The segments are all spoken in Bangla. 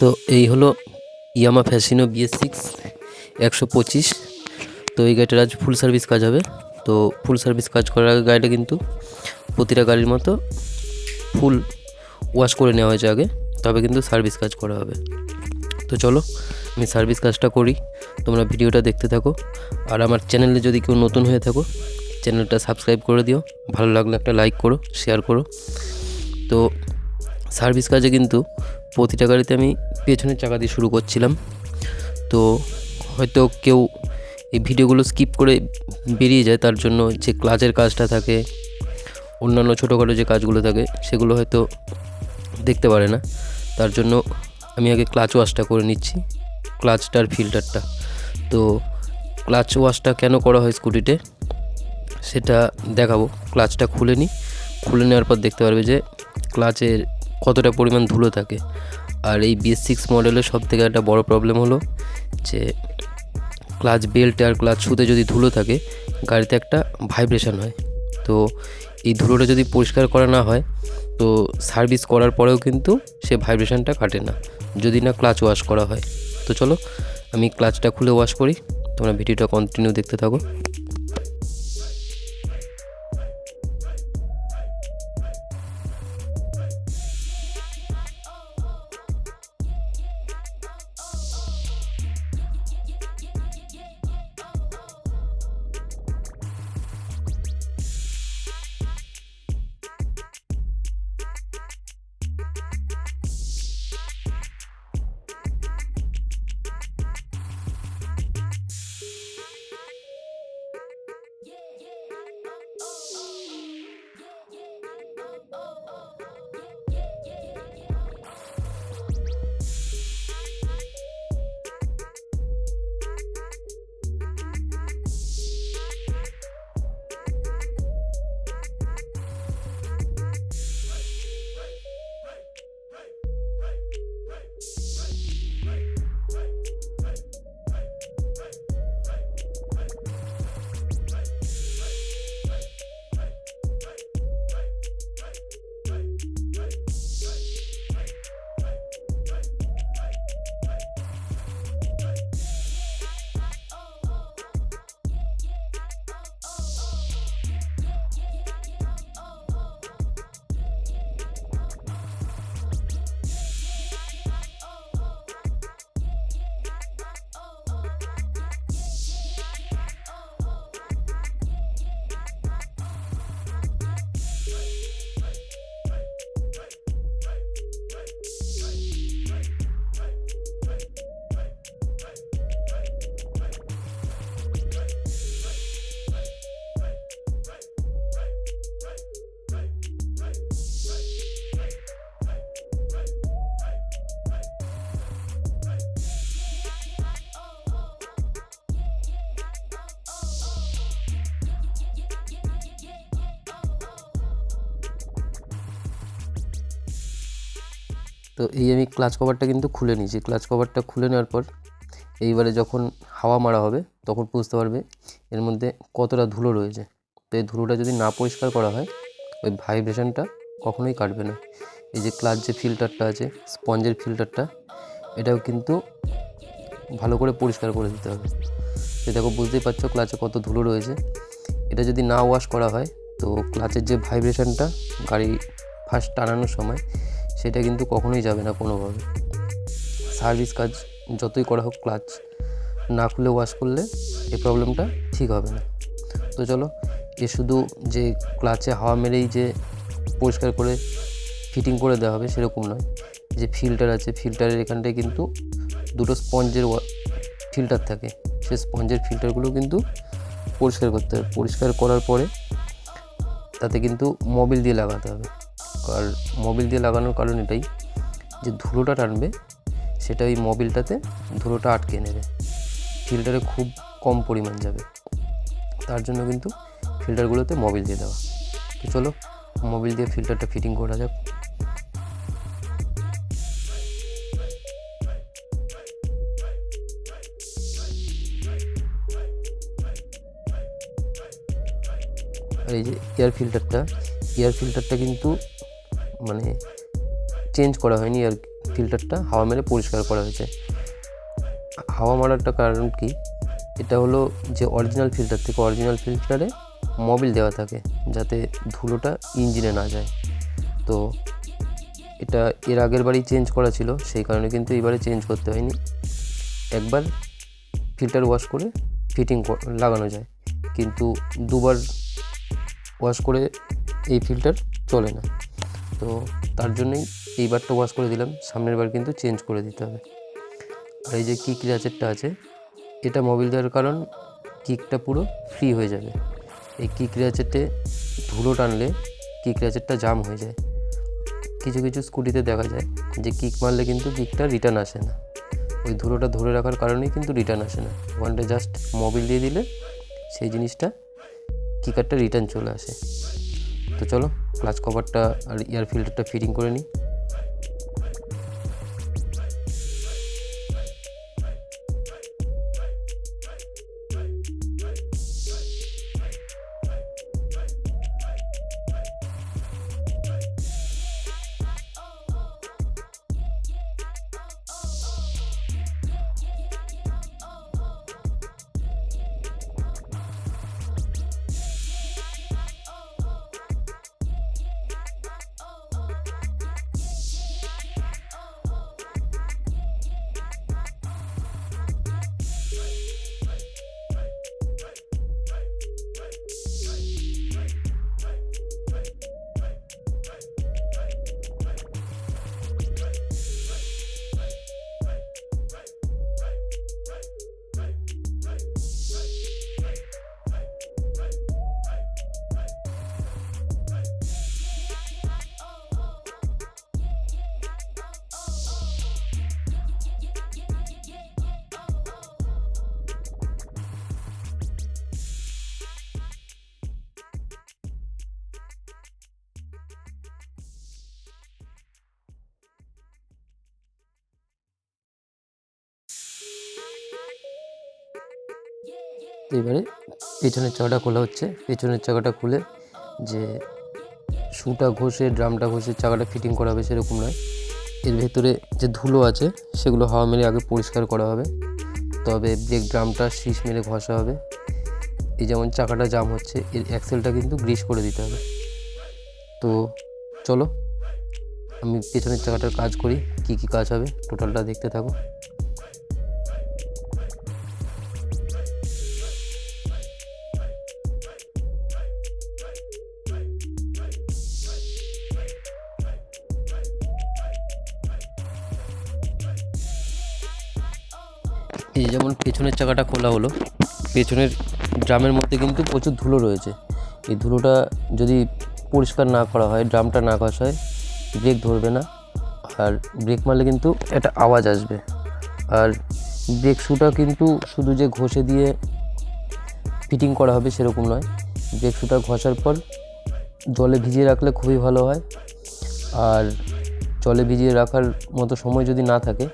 তো এই হলো ইয়ামা ফ্যাসিনো BS6 125। তো এই গাড়িটার আজ ফুল সার্ভিস কাজ হবে। তো ফুল সার্ভিস কাজ করার আগে গাড়িটা কিন্তু প্রতিটা গাড়ির মতো ফুল ওয়াশ করে নেওয়া হয়েছে আগে, তবে কিন্তু সার্ভিস কাজ করা হবে। তো চলো আমি সার্ভিস কাজটা করি, তোমরা ভিডিওটা দেখতে থাকো। আর আমার চ্যানেলে যদি কেউ নতুন হয়ে থাকো, চ্যানেলটা সাবস্ক্রাইব করে দিও, ভালো লাগলে একটা লাইক করো, শেয়ার করো। তো সার্ভিস কাজে কিন্তু প্রতিটা গাড়িতে আমি পেছনের চাকা দিয়ে শুরু করছিলাম। তো হয়তো কেউ এই ভিডিওগুলো স্কিপ করে বেরিয়ে যায়, তার জন্য যে ক্লাচের কাজটা থাকে, অন্যান্য ছোটোখাটো যে কাজগুলো থাকে সেগুলো হয়তো দেখতে পারে না। তার জন্য আমি আগে ক্লাচ ওয়াশটা করে নিচ্ছি, ক্লাচটার ফিল্টারটা। তো ক্লাচ ওয়াশটা কেন করা হয় স্কুটিতে সেটা দেখাবো। ক্লাচটা খুলে নেওয়ার পর দেখতে পারবে যে ক্লাচের কতটা পরিমাণ ধুলো থাকে। আর এই BS6 মডেলের সবথেকে একটা বড় প্রবলেম হলো যে ক্লাচ বেল্টে আর ক্লাচ শুতে যদি ধুলো থাকে, গাড়িতে একটা ভাইব্রেশন হয়। তো এই ধুলোটা যদি পরিষ্কার করা না হয়, তো সার্ভিস করার পরেও কিন্তু সে ভাইব্রেশনটা কাটে না, যদি না ক্লাচ ওয়াশ করা হয়। তো চলো আমি ক্লাচটা খুলে ওয়াশ করি, তোমরা ভিডিওটা কন্টিনিউ দেখতে থাকো। তো এই আমি ক্লাচ কভারটা কিন্তু খুলে নিয়েছি। ক্লাচ কভারটা খুলে নেওয়ার পর এইবারে যখন হাওয়া মারা হবে তখন বুঝতে পারবে এর মধ্যে কতটা ধুলো রয়েছে। তো এই ধুলোটা যদি না পরিষ্কার করা হয়, ওই ভাইব্রেশনটা কখনোই কাটবে না। এই যে ক্লাচ যে ফিল্টারটা আছে, স্পঞ্জের ফিল্টারটা, এটাও কিন্তু ভালো করে পরিষ্কার করে দিতে হবে। তো দেখো, বুঝতেই পারছো ক্লাচে কত ধুলো রয়েছে। এটা যদি না ওয়াশ করা হয়, তো ক্লাচের যে ভাইব্রেশনটা গাড়ি ফার্স্ট টানানোর সময়, সেটা কিন্তু কখনোই যাবে না কোনোভাবে। সার্ভিস কাজ যতই করা হোক, ক্লাচ না খুলে ওয়াশ করলে এই প্রবলেমটা ঠিক হবে না। তো চলো, শুধু যে ক্লাচে হাওয়া মেরেই যে পরিষ্কার করে ফিটিং করে দেওয়া হবে সেরকম নয়। যে ফিল্টার আছে, ফিল্টারের এখানটায় কিন্তু দুটো স্পঞ্জের ফিল্টার থাকে, সেই স্পঞ্জের ফিল্টারগুলো কিন্তু পরিষ্কার করতে হবে। পরিষ্কার করার পরে তাতে কিন্তু মোবিল দিয়ে লাগাতে হবে। আর মোবিল দিয়ে লাগানোর কারণ এটাই যে ধুলোটা টানবে, সেটা ওই মোবিলটাতে ধুলোটা আটকে নেবে, ফিল্টারে খুব কম পরিমাণ যাবে। তার জন্য কিন্তু ফিল্টারগুলোতে মোবিল দিয়ে দেওয়া। তো চলো মোবিল দিয়ে ফিল্টারটা ফিটিং করা যাক। আর এই যে এয়ার ফিল্টারটা কিন্তু মানে চেঞ্জ করা হয়নি, আর ফিল্টারটা হাওয়া মেরে পরিষ্কার করা হয়েছে। হাওয়া মারারটা কারণ কি, এটা হলো যে অরিজিনাল ফিল্টার থেকে অরিজিনাল ফিল্টারে মোবিল দেওয়া থাকে যাতে ধুলোটা ইঞ্জিনে না যায়। তো এটা এর আগের বারই চেঞ্জ করা ছিল, সেই কারণে কিন্তু এবারে চেঞ্জ করতে হয়নি। একবার ফিল্টার ওয়াশ করে ফিটিং লাগানো যায়, কিন্তু দুবার ওয়াশ করে এই ফিল্টার চলে না। তো তার জন্যই এইবারটা ওয়াশ করে দিলাম, সামনের বার কিন্তু চেঞ্জ করে দিতে হবে। আর এই যে কিক র্যাচেটটা আছে, এটা মোবিল দেওয়ার কারণ কিকটা পুরো ফ্রি হয়ে যাবে। এই কিক র্যাচেটে ধুলো টানলে কিক র্যাচেটটা জাম হয়ে যায়। কিছু কিছু স্কুটিতে দেখা যায় যে কিক মারলে কিন্তু কিকটা রিটার্ন আসে না, ওই ধুলোটা ধরে রাখার কারণেই কিন্তু রিটার্ন আসে না। ওখানটা জাস্ট মোবিল দিয়ে দিলে সেই জিনিসটা কিকারটা রিটার্ন চলে আসে। তো চলো ক্লাচ কভারটা আর এয়ার ফিল্টারটা ফিটিং করে নিই। এবারে পেছনের চাকাটা খোলা হচ্ছে। পেছনের চাকাটা খুলে যে শুটা ঘষে ড্রামটা ঘষে চাকাটা ফিটিং করা হবে সেরকম নয়, এর ভেতরে যে ধুলো আছে সেগুলো হাওয়া মেরে আগে পরিষ্কার করা হবে, তবে ব্রেক ড্রামটা শীষ মেরে ঘষা হবে। এই যেমন চাকাটা জাম হচ্ছে, এর অ্যাক্সেলটা কিন্তু গ্রিস করে দিতে হবে। তো চলো আমি পেছনের চাকাটার কাজ করি, কি কি কাজ হবে টোটালটা দেখতে থাকো। এই যেমন পেছনের চাকাটা খোলা হলো, পেছনের ড্রামের মধ্যে কিন্তু প্রচুর ধুলো রয়েছে। এই ধুলোটা যদি পরিষ্কার না করা হয়, ড্রামটা না ঘষা হয়, ব্রেক ধরবে না, আর ব্রেক মারলে কিন্তু একটা আওয়াজ আসবে। আর ব্রেক শুটা কিন্তু শুধু যে ঘষে দিয়ে ফিটিং করা হবে সেরকম নয়, ব্রেক শুটা ঘষার পর জলে ভিজিয়ে রাখলে খুবই ভালো হয়। আর জলে ভিজিয়ে রাখার মতো সময় যদি না থাকে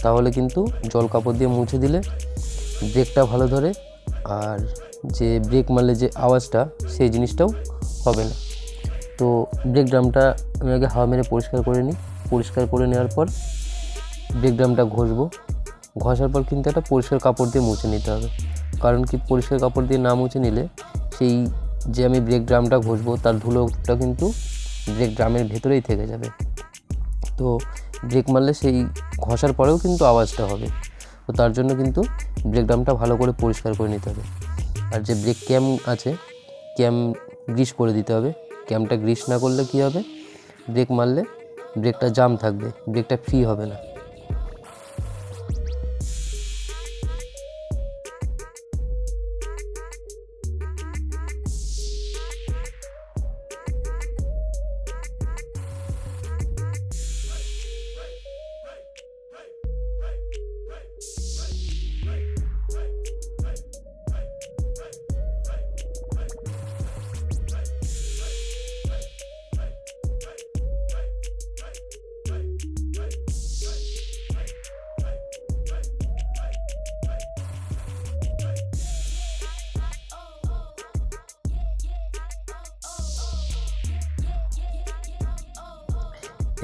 তাহলে কিন্তু জল কাপড় দিয়ে মুছে দিলে ব্রেকটা ভালো ধরে, আর যে ব্রেক মারলে যে আওয়াজটা সেই জিনিসটাও হবে না। তো ব্রেক ড্রামটা আমি আগে হাওয়া মেরে পরিষ্কার করে নিই। পরিষ্কার করে নেওয়ার পর ব্রেক ড্রামটা ঘষবো। ঘষার পর কিন্তু একটা পরিষ্কার কাপড় দিয়ে মুছে নিতে হবে, কারণ কি পরিষ্কার কাপড় দিয়ে না মুছে নিলে সেই যে আমি ব্রেক ড্রামটা ঘষবো তার ধুলোটা কিন্তু ব্রেক ড্রামের ভেতরেই থেকে যাবে। তো ব্রেক মারলে সেই ঘষার পরেও কিন্তু আওয়াজটা হবে। তো তার জন্য কিন্তু ব্রেক ড্রামটা ভালো করে পরিষ্কার করে নিতে হবে। আর যে ব্রেক ক্যাম আছে, ক্যাম গ্রিস করে দিতে হবে। ক্যামটা গ্রিস না করলে কী হবে, ব্রেক মারলে ব্রেকটা জাম থাকবে, ব্রেকটা ফ্রি হবে না।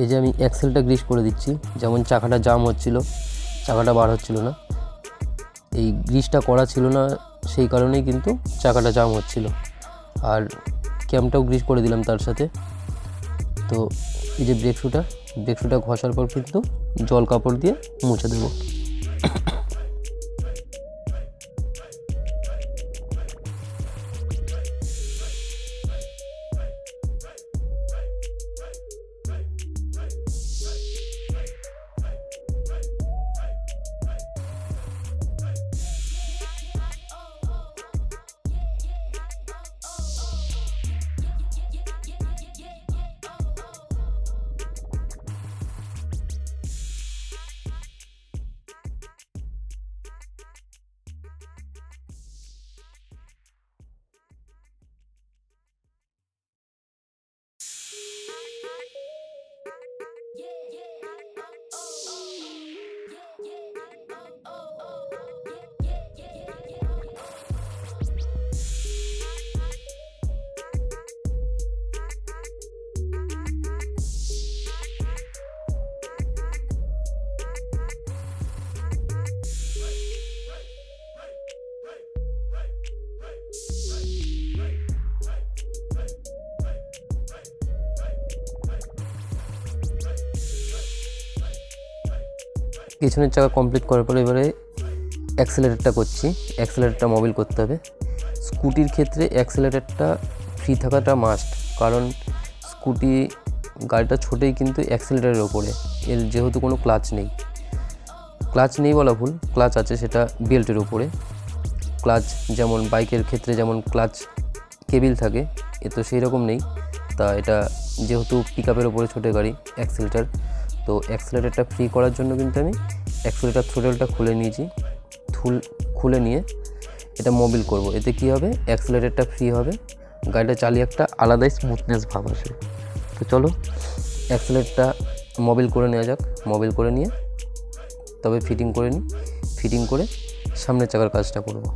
এই যে আমি অ্যাক্সেলটা গ্রিস করে দিচ্ছি, যেমন চাকাটা জাম হচ্ছিল, চাকাটা বার হচ্ছিল না, এই গ্রিসটা করা ছিল না, সেই কারণেই কিন্তু চাকাটা জাম হচ্ছিল। আর ক্যামটাও গ্রিস করে দিলাম তার সাথে। তো এই যে ব্রেক শুটা ঘষার পর কিন্তু জল কাপড় দিয়ে মুছে দেবো। পিছনের চাকা কমপ্লিট করার পরে এবারে অ্যাক্সেলারেটরটা করছি। অ্যাক্সেলারেটরটা মোবিল করতে হবে। স্কুটির ক্ষেত্রে অ্যাক্সেলারেটরটা ফ্রি থাকাটা মাস্ট, কারণ স্কুটি গাড়িটা ছোটেই কিন্তু অ্যাক্সেলারেটরের ওপরে, এর যেহেতু কোনো ক্লাচ নেই বলা ভুল, ক্লাচ আছে, সেটা বেল্টের উপরে। ক্লাচ যেমন বাইকের ক্ষেত্রে যেমন ক্লাচ কেবিল থাকে, এ তো সেই রকম নেই। তা এটা যেহেতু পিক আপের ওপরে ছোটো গাড়ি অ্যাক্সেলেটার, তো অ্যাক্সেলারেটরটা ফ্রি করার জন্য কিন্তু আমি অ্যাক্সেলেটার থ্রোটলটা খুলে নিয়েছি। খুলে নিয়ে এটা মোবিল করব। এতে কী হবে, অ্যাক্সেলারেটরটা ফ্রি হবে, গাড়িটা চালিয়ে একটা আলাদাই স্মুথনেস ভাব আসে। তো চলো অ্যাক্সেলারেটরটা মোবিল করে নেওয়া যাক। মোবিল করে নিয়ে তবে ফিটিং করে সামনের চাকার কাজটা করব।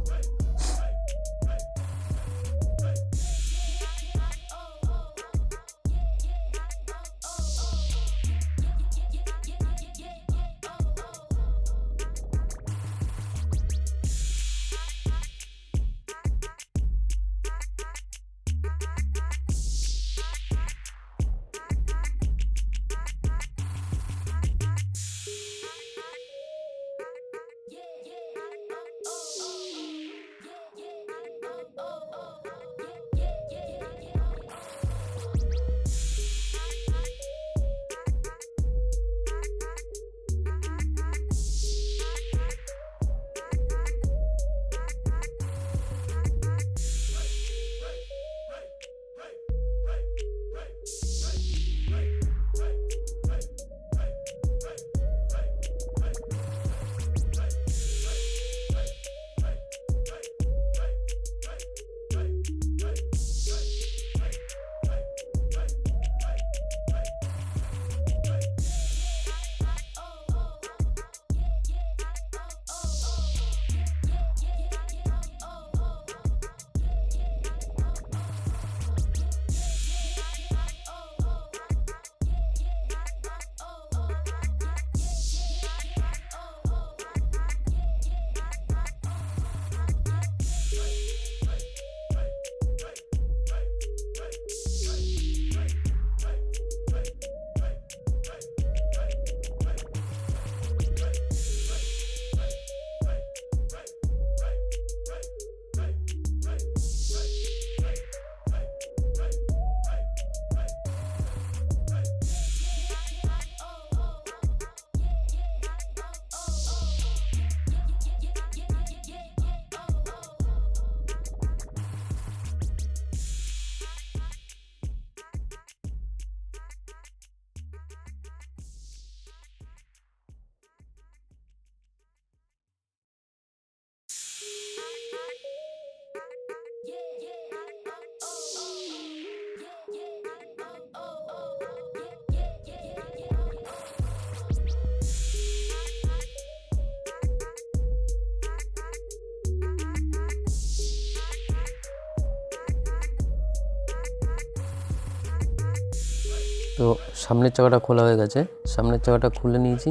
তো সামনের চাকাটা খোলা হয়ে গেছে, সামনের চাকাটা খুলে নিয়েছি।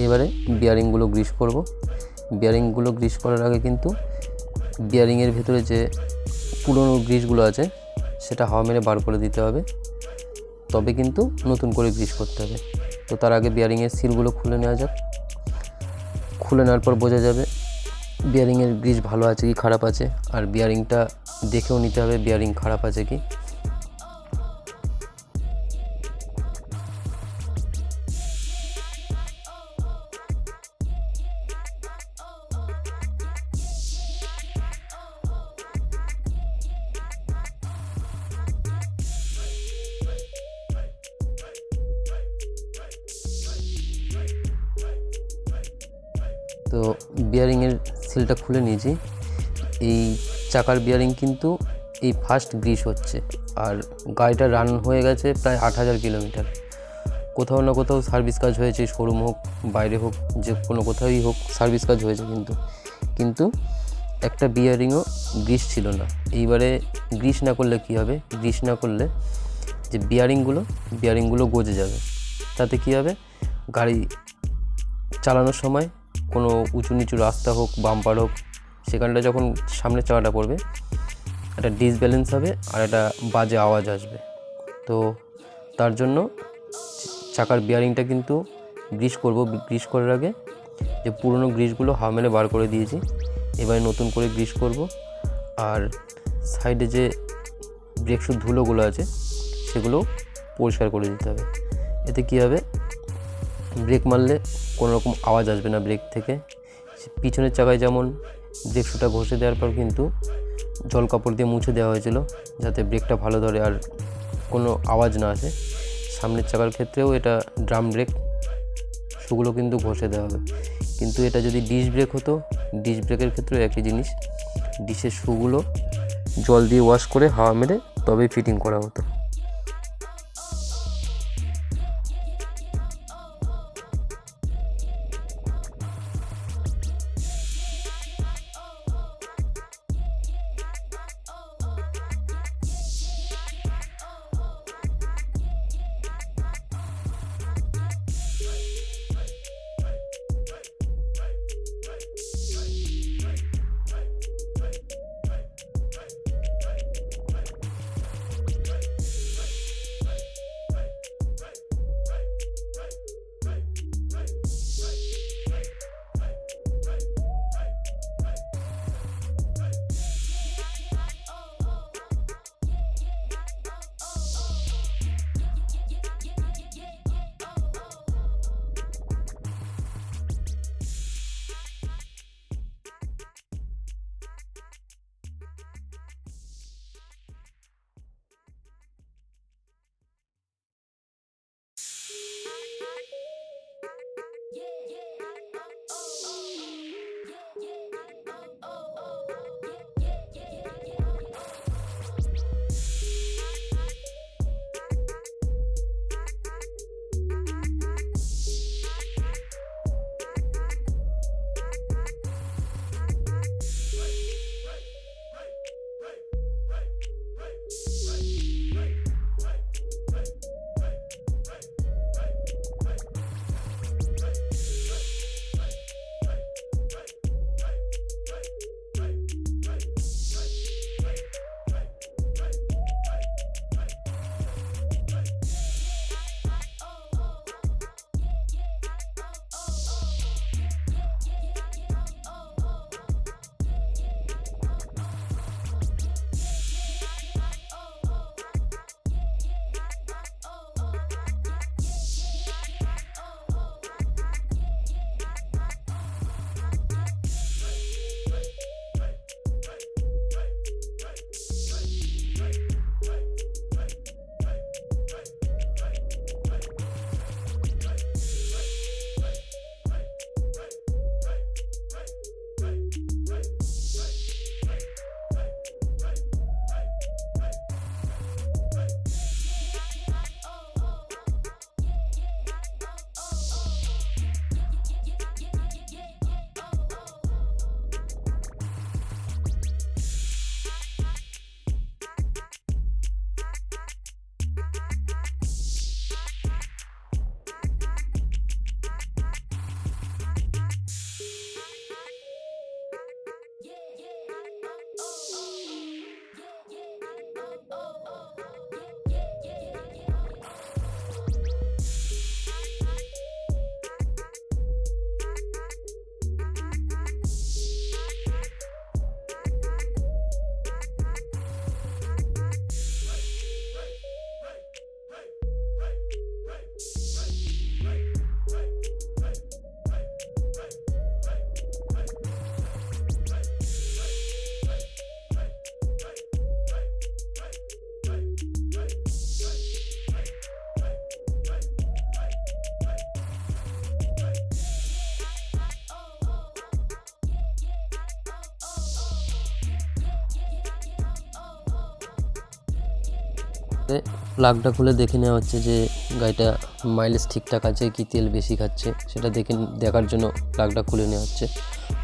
এবারে বিয়ারিংগুলো গ্রিস করব। বিয়ারিংগুলো গ্রিস করার আগে কিন্তু বিয়ারিংয়ের ভেতরে যে পুরনো গ্রিসগুলো আছে সেটা হাওয়া মেরে বার করে দিতে হবে, তবে কিন্তু নতুন করে গ্রিস করতে হবে। তো তার আগে বিয়ারিংয়ের সিলগুলো খুলে নেওয়া যাক। খুলে নেওয়ার পর বোঝা যাবে বিয়ারিংয়ের গ্রিস ভালো আছে কি খারাপ আছে, আর বিয়ারিংটা দেখেও নিতে হবে বিয়ারিং খারাপ আছে কি। তো বিয়ারিংয়ের সিলটা খুলে নিয়েছি। এই চাকার বিয়ারিং কিন্তু এই ফার্স্ট গ্রিস হচ্ছে, আর গাড়িটা রান হয়ে গেছে প্রায় 8,000 কিলোমিটার। কোথাও না কোথাও সার্ভিস কাজ হয়েছে, শোরুম হোক বাইরে হোক যে কোনো কোথাওই হোক সার্ভিস কাজ হয়েছে, কিন্তু একটা বিয়ারিংও গ্রিস ছিল না। এইবারে গ্রিস না করলে কী হবে, গ্রিস না করলে যে বিয়ারিংগুলো গজে যাবে। তাতে কী হবে, গাড়ি চালানোর সময় কোনো উঁচু নিচু রাস্তা হোক বাম্পার হোক সেখানটা যখন সামনের চাকাটা পড়বে একটা ডিসব্যালেন্স হবে আর একটা বাজে আওয়াজ আসবে। তো তার জন্য চাকার বিয়ারিংটা কিন্তু গ্রিস করব। গ্রিস করার আগে যে পুরনো গ্রিসগুলো হাওয়া মেরে বার করে দিয়েছি, এবারে নতুন করে গ্রিস করব। আর সাইডে যে ব্রেক শু ধুলোগুলো আছে সেগুলো পরিষ্কার করে দিতে হবে। এতে কী হবে, ব্রেক মারলে কোনো রকম আওয়াজ আসবে না ব্রেক থেকে। পিছনের চাকায় যেমন ব্রেক শুটা ঘষে দেওয়ার পর কিন্তু জল কাপড় দিয়ে মুছে দেওয়া হয়েছিল যাতে ব্রেকটা ভালো ধরে আর কোনো আওয়াজ না আসে, সামনের চাকার ক্ষেত্রেও এটা ড্রাম ব্রেক শুগুলো কিন্তু ঘষে দেওয়া হবে। কিন্তু এটা যদি ডিস্ক ব্রেক হতো, ডিস্ক ব্রেকের ক্ষেত্রেও একই জিনিস, ডিসের শুগুলো জল দিয়ে ওয়াশ করে হাওয়া মেরে তবেই ফিটিং করা হতো। প্লাগটা খুলে দেখে নেওয়া হচ্ছে যে গাড়িটা মাইলেজ ঠিকঠাক আছে কি তেল বেশি খাচ্ছে, সেটা দেখার জন্য প্লাগটা খুলে নেওয়া হচ্ছে।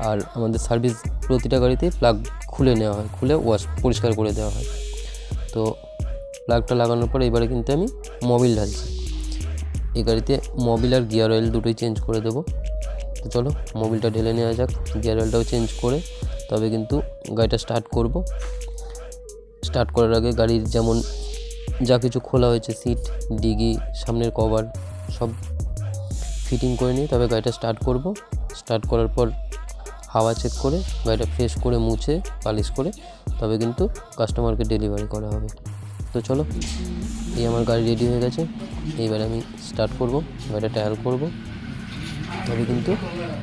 আর আমাদের সার্ভিস প্রতিটা গাড়িতেই প্লাগ খুলে নেওয়া হয়, খুলে পরিষ্কার করে দেওয়া হয়। তো প্লাগটা লাগানোর পর এবারে কিন্তু আমি মোবিল ঢালছি। এই গাড়িতে মোবিল আর গিয়ার অয়েল দুটোই চেঞ্জ করে দেবো। তো চলো মোবিলটা ঢেলে নেওয়া যাক, গিয়ার অয়েলটাও চেঞ্জ করে তবে কিন্তু গাড়িটা স্টার্ট করব। স্টার্ট করার আগে গাড়ির যেমন যা কিছু খোলা হয়েছে, সিট, ডিগি, সামনের কভার সব ফিটিং করে নিয়ে তবে গাড়িটা স্টার্ট করব। স্টার্ট করার পর হাওয়া চেক করে গাড়িটা ফ্রেশ করে মুছে পালিশ করে তবে কিন্তু কাস্টমারকে ডেলিভারি করা হবে। তো চলো, এই আমার গাড়ি রেডি হয়ে গেছে। এইবার আমি স্টার্ট করব, গাড়িটা ট্রায়াল করব, তবে কিন্তু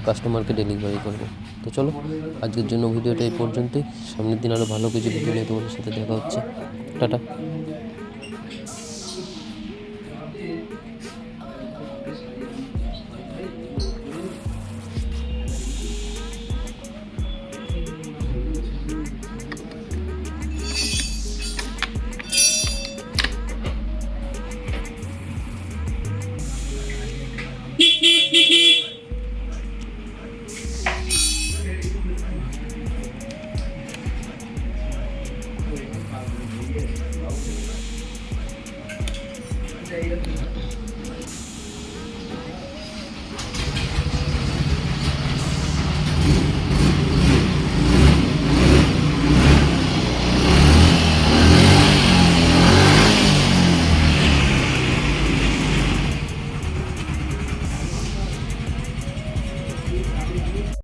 কাস্টমারকে ডেলিভারি করব। তো চলো, আজকের জন্য ভিডিওটা এই পর্যন্তই। সামনের দিন আরও ভালো কিছু ভিডিও নিয়ে তোমাদের সাথে দেখা হচ্ছে। টাটা।